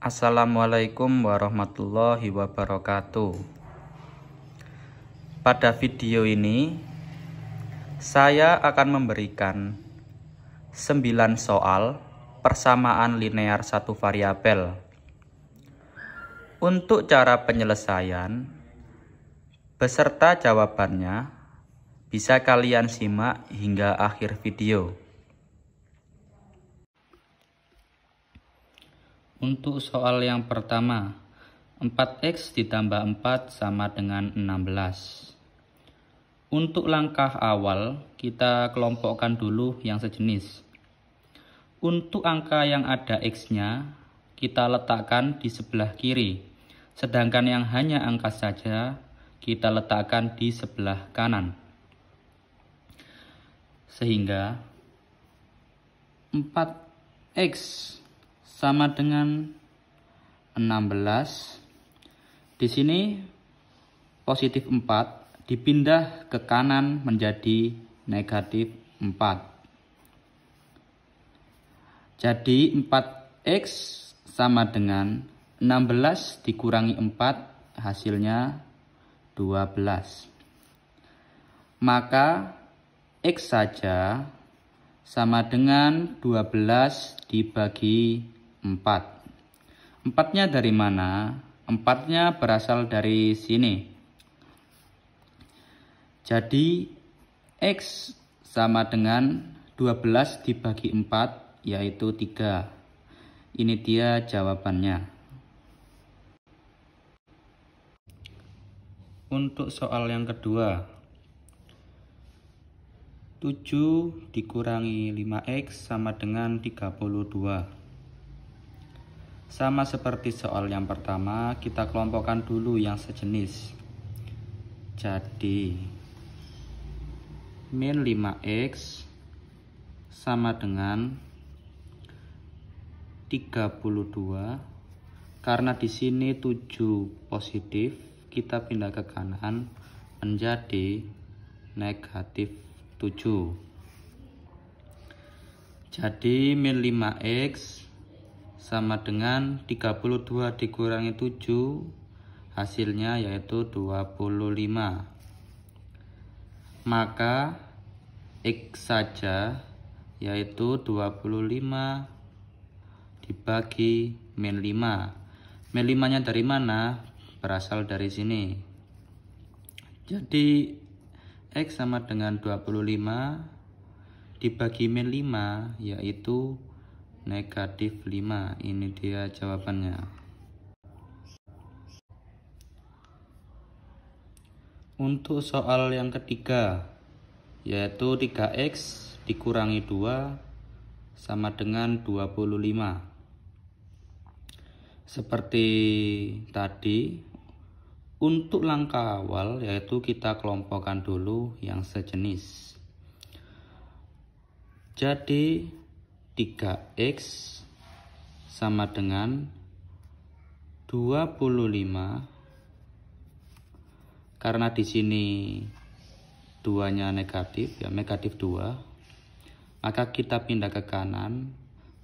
Assalamualaikum warahmatullahi wabarakatuh. Pada video ini saya akan memberikan 9 soal persamaan linear satu variabel. Untuk cara penyelesaian beserta jawabannya bisa kalian simak hingga akhir video. Untuk soal yang pertama, 4x ditambah 4 sama dengan 16. Untuk langkah awal, kita kelompokkan dulu yang sejenis. Untuk angka yang ada x-nya, kita letakkan di sebelah kiri. Sedangkan yang hanya angka saja, kita letakkan di sebelah kanan. Sehingga 4x sama dengan 16. Di sini positif 4 dipindah ke kanan menjadi negatif 4. Jadi 4x sama dengan 16 dikurangi 4 hasilnya 12. Maka x saja sama dengan 12 dibagi 4. 4-nya dari mana? 4-nya berasal dari sini. Jadi x sama dengan 12 dibagi 4 yaitu 3. Ini dia jawabannya. Untuk soal yang kedua, 7 dikurangi 5x sama dengan 32. Sama seperti soal yang pertama, kita kelompokkan dulu yang sejenis. Jadi min 5x sama dengan 32. Karena di sini 7 positif, kita pindah ke kanan menjadi negatif 7. Jadi min 5x sama dengan 32 dikurangi 7, hasilnya yaitu 25. Maka x saja yaitu 25 dibagi min 5. Min 5-nya dari mana? Berasal dari sini. Jadi x sama dengan 25 dibagi min 5 yaitu negatif 5. Ini dia jawabannya. Untuk soal yang ketiga, yaitu 3x dikurangi 2 sama dengan 25. Seperti tadi, untuk langkah awal yaitu kita kelompokkan dulu yang sejenis. Jadi 3x sama dengan 25. Karena di sini 2-nya negatif, ya negatif 2. Maka kita pindah ke kanan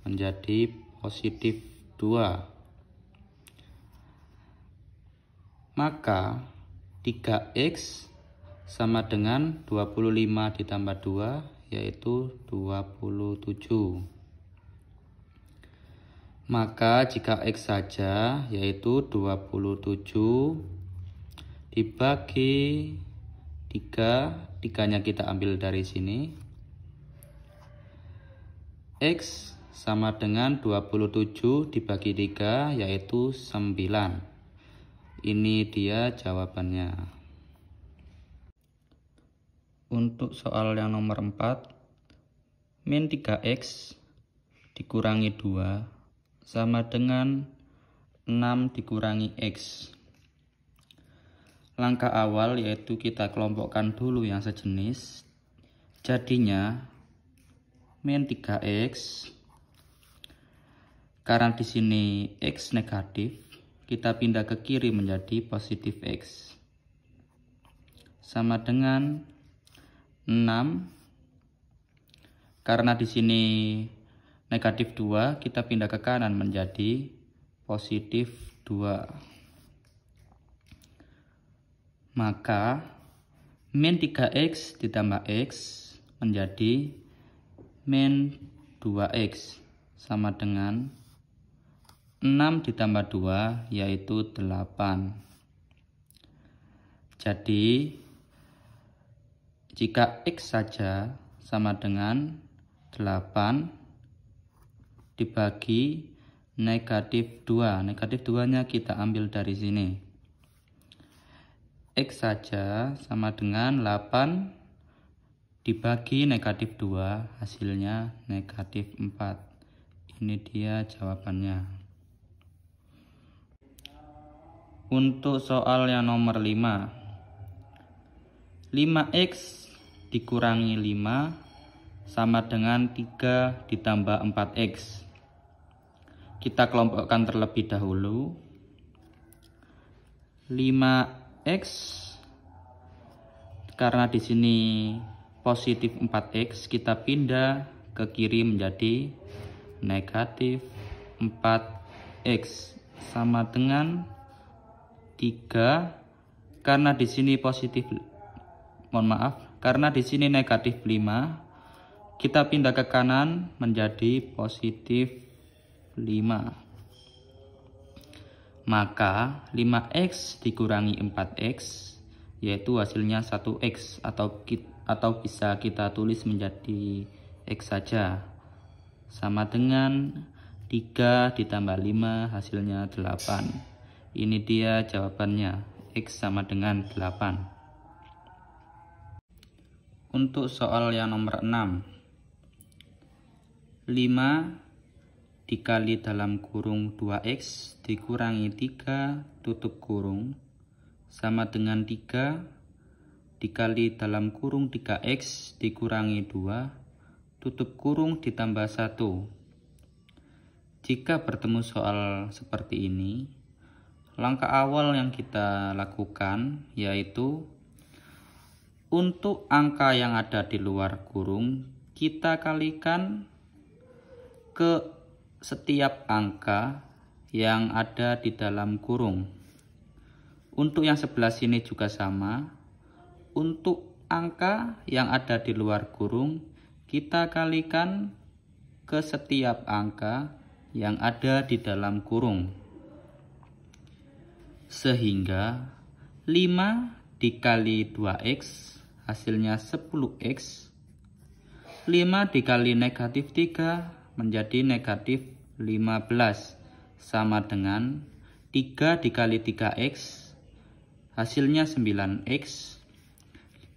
menjadi positif 2. Maka 3x sama dengan 25 ditambah 2 yaitu 27. Maka jika x saja yaitu 27 dibagi 3, 3-nya kita ambil dari sini. X sama dengan 27 dibagi 3 yaitu 9. Ini dia jawabannya. Untuk soal yang nomor 4, min 3x dikurangi 2 sama dengan 6 dikurangi x. Langkah awal yaitu kita kelompokkan dulu yang sejenis. Jadinya min 3x, karena di sini x negatif, kita pindah ke kiri menjadi positif x. Sama dengan 6. Karena di sini negatif 2, kita pindah ke kanan menjadi positif 2. Maka min 3x ditambah x menjadi min 2x sama dengan 6 ditambah 2 yaitu 8. Jadi jika x saja sama dengan 8 dibagi negatif 2. Negatif 2-nya kita ambil dari sini. X saja sama dengan 8 dibagi negatif 2, hasilnya negatif 4. Ini dia jawabannya. Untuk soal yang nomor 5. 5x dikurangi 5 sama dengan 3 ditambah 4x. Kita kelompokkan terlebih dahulu. 5x karena di sini positif 4x, kita pindah ke kiri menjadi negatif 4x sama dengan 3. Karena di sini positif, karena di sini negatif 5, kita pindah ke kanan menjadi positif 5. Maka 5x dikurangi 4x yaitu hasilnya 1x atau bisa kita tulis menjadi x saja. Sama dengan 3 ditambah 5 hasilnya 8. Ini dia jawabannya, x sama dengan 8. Untuk soal yang nomor 6. 5 dikali dalam kurung 2x dikurangi 3 tutup kurung sama dengan 3 dikali dalam kurung 3x dikurangi 2 tutup kurung ditambah 1. Jika bertemu soal seperti ini, langkah awal yang kita lakukan yaitu untuk angka yang ada di luar kurung kita kalikan ke setiap angka yang ada di dalam kurung. Untuk yang sebelah sini juga sama. Untuk angka yang ada di luar kurung, kita kalikan ke setiap angka yang ada di dalam kurung. Sehingga 5 dikali 2x hasilnya 10x. 5 dikali negatif 3 menjadi negatif 15 sama dengan 3 dikali 3x hasilnya 9x.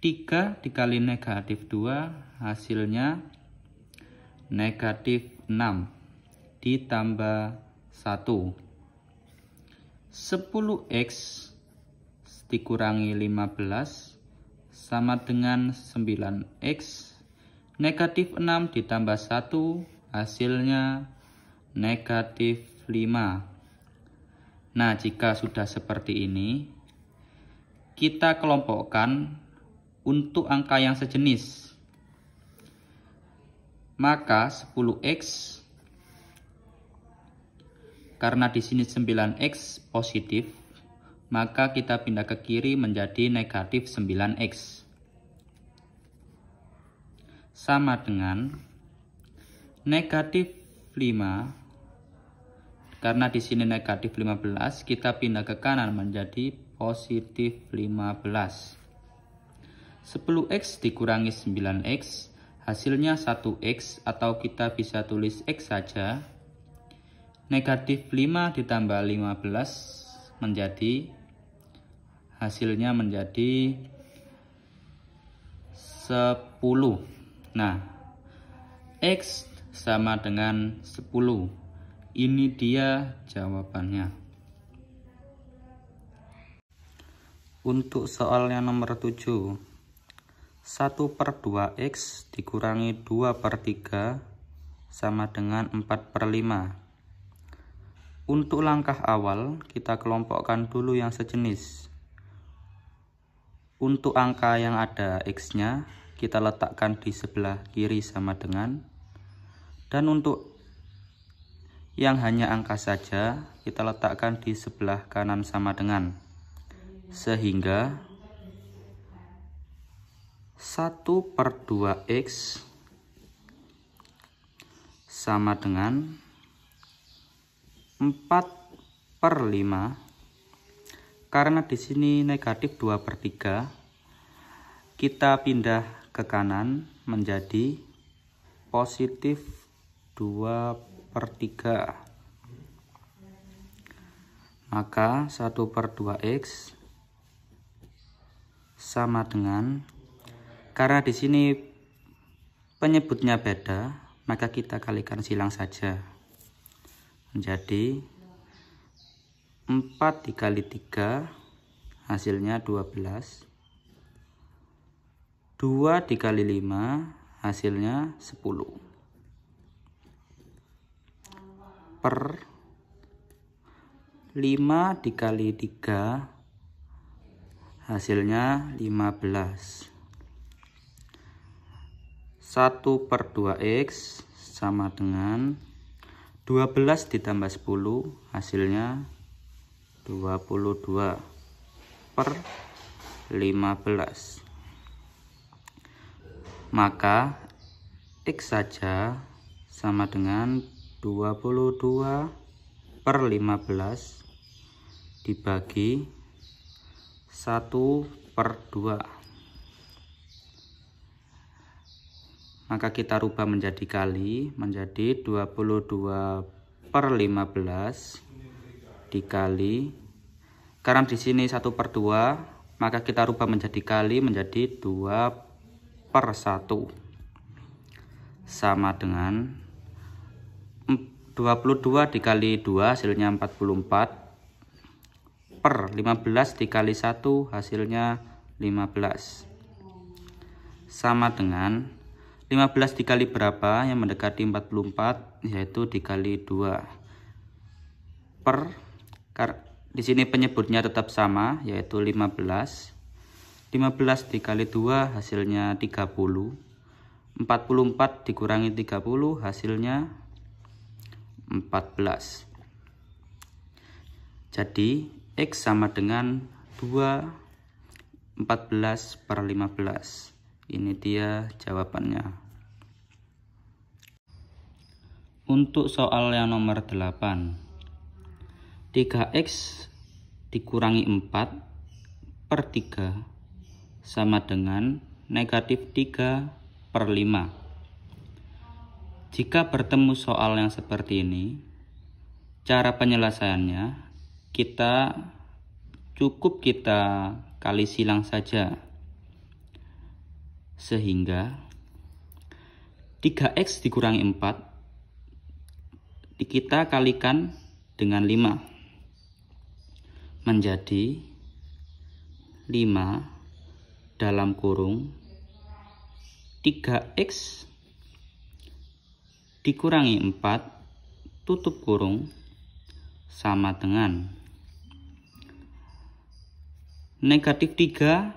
3 dikali negatif 2 hasilnya negatif 6 ditambah 1. 10x dikurangi 15 sama dengan 9x. Negatif 6 ditambah 1 hasilnya negatif 5. Nah, jika sudah seperti ini, kita kelompokkan untuk angka yang sejenis. Maka 10x, karena di sini 9x positif, maka kita pindah ke kiri menjadi negatif 9x. Sama dengan negatif 5. Karena di sini negatif 15, kita pindah ke kanan menjadi positif 15. 10x dikurangi 9x, hasilnya 1x atau kita bisa tulis x saja. Negatif 5 ditambah 15 hasilnya menjadi 10. Nah, x sama dengan 10. Ini dia jawabannya. Untuk soal yang nomor 7. 1/2x dikurangi 2/3 sama dengan 4/5. Untuk langkah awal, kita kelompokkan dulu yang sejenis. Untuk angka yang ada x-nya, kita letakkan di sebelah kiri sama dengan. Dan untuk yang hanya angka saja kita letakkan di sebelah kanan sama dengan, sehingga 1/2x sama dengan 4/5. Karena di sini negatif 2/3, kita pindah ke kanan menjadi positif 2/3. Maka 1/2x sama dengan, karena di sini penyebutnya beda, maka kita kalikan silang saja. Menjadi 4 dikali 3 hasilnya 12. 2 dikali 5 hasilnya 10. Per 5 dikali 3 hasilnya 15. 1/2x sama dengan 12 ditambah 10 hasilnya 22/15. Maka X saja sama dengan 22/15 dibagi 1/2. Maka kita rubah menjadi kali, menjadi 22/15 dikali, karena di sini 1/2, maka kita rubah menjadi kali, menjadi 2/1 sama dengan 22 dikali 2 hasilnya 44, per 15 dikali 1 hasilnya 15, sama dengan 15 dikali berapa yang mendekati 44, yaitu dikali 2. Di sini penyebutnya tetap sama, yaitu 15. 15 dikali 2 hasilnya 30. 44 dikurangi 30 hasilnya 14. Jadi X sama dengan 2/14/15. Ini dia jawabannya. Untuk soal yang nomor 8, 3x dikurangi 4/3 sama dengan negatif 3/5. Jika bertemu soal yang seperti ini, cara penyelesaiannya cukup kita kali silang saja, sehingga 3x dikurangi 4 kita kalikan dengan 5 menjadi 5 dalam kurung 3x dikurangi 4 tutup kurung sama dengan negatif 3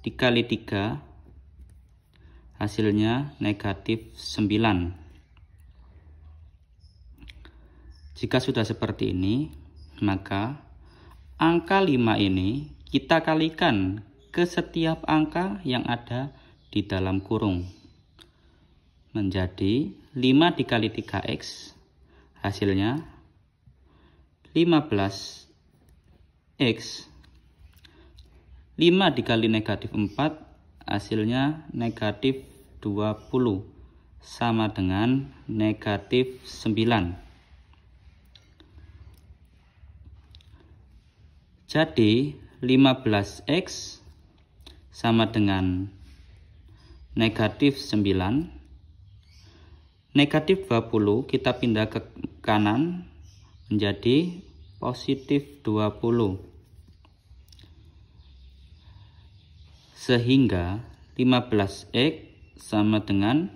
dikali 3 hasilnya negatif 9. Jika sudah seperti ini, maka angka 5 ini kita kalikan ke setiap angka yang ada di dalam kurung. Menjadi 5 dikali 3x hasilnya 15x. 5 dikali negatif 4 hasilnya negatif 20 sama dengan negatif 9. Jadi 15x sama dengan negatif 9. Negatif 20 kita pindah ke kanan menjadi positif 20. Sehingga 15x sama dengan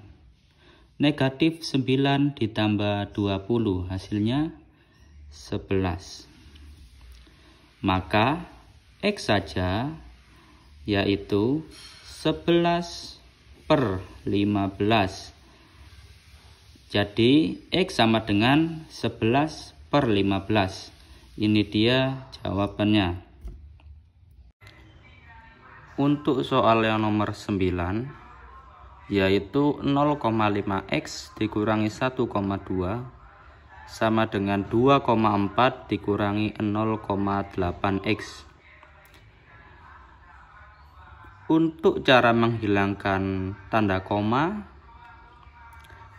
negatif 9 ditambah 20 hasilnya 11. Maka X saja, yaitu 11/15 Jadi X sama dengan 11/15. Ini dia jawabannya. Untuk soal yang nomor 9, yaitu 0,5X dikurangi 1,2 sama dengan 2,4 dikurangi 0,8X. Untuk cara menghilangkan tanda koma,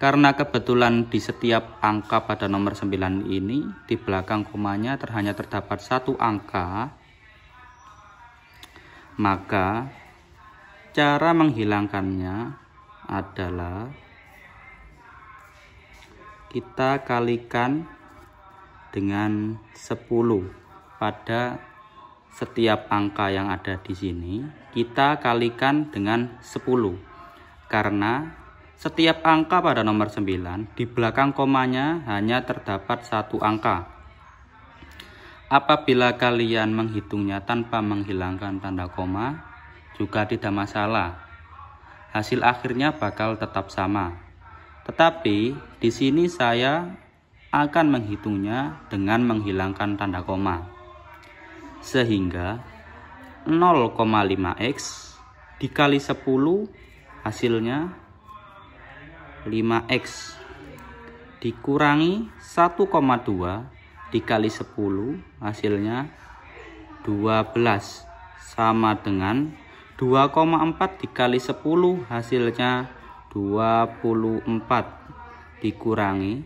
karena kebetulan di setiap angka pada nomor 9 ini di belakang komanya hanya terdapat satu angka, maka cara menghilangkannya adalah kita kalikan dengan 10 pada setiap angka yang ada di sini. Kita kalikan dengan 10 karena setiap angka pada nomor 9 di belakang komanya hanya terdapat satu angka. Apabila kalian menghitungnya tanpa menghilangkan tanda koma, juga tidak masalah. Hasil akhirnya bakal tetap sama. Tetapi di sini saya akan menghitungnya dengan menghilangkan tanda koma. Sehingga 0,5X dikali 10 hasilnya 5X dikurangi 1,2 dikali 10 hasilnya 12 sama dengan 2,4 dikali 10 hasilnya 24 dikurangi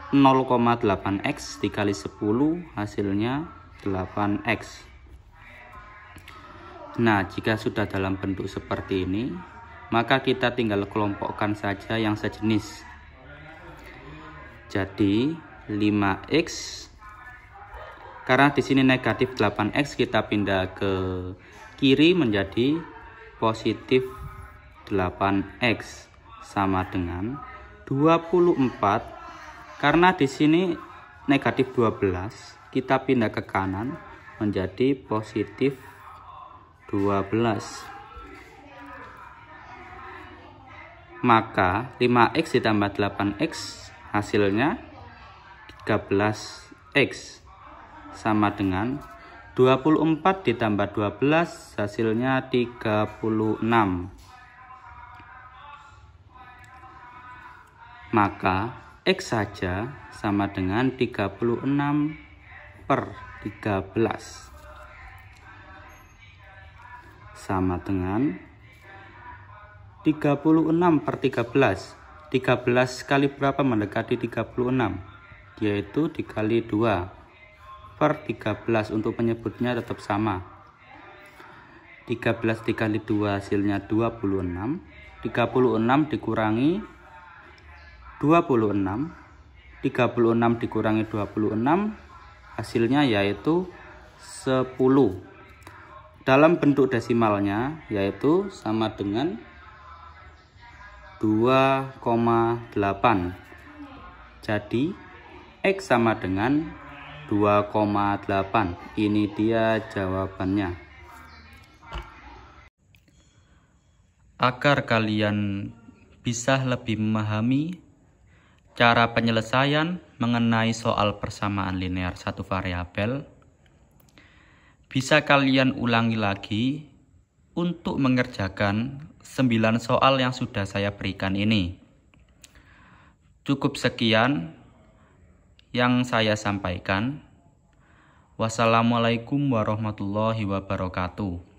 0,8X dikali 10 hasilnya 8X. Nah, jika sudah dalam bentuk seperti ini, maka kita tinggal kelompokkan saja yang sejenis. Jadi 5X, karena di sini negatif 8X, kita pindah ke kiri menjadi positif 8X sama dengan 24. Karena di sini negatif 12, kita pindah ke kanan menjadi positif 12. Maka 5X ditambah 8X hasilnya 13X sama dengan 24 ditambah 12 hasilnya 36. Maka X saja sama dengan 36/13 sama dengan 36/13. 13 kali berapa mendekati 36? Yaitu dikali 2/13. Untuk penyebutnya tetap sama. 13 dikali 2 hasilnya 26. 36 dikurangi 26. 36 dikurangi 26 hasilnya yaitu 10. Dalam bentuk desimalnya yaitu sama dengan 2,8. Jadi X sama dengan 2,8. Ini dia jawabannya. Agar kalian bisa lebih memahami cara penyelesaian mengenai soal persamaan linear satu variabel, bisa kalian ulangi lagi untuk mengerjakan 9 soal yang sudah saya berikan ini. Cukup sekian yang saya sampaikan. Wassalamualaikum warahmatullahi wabarakatuh.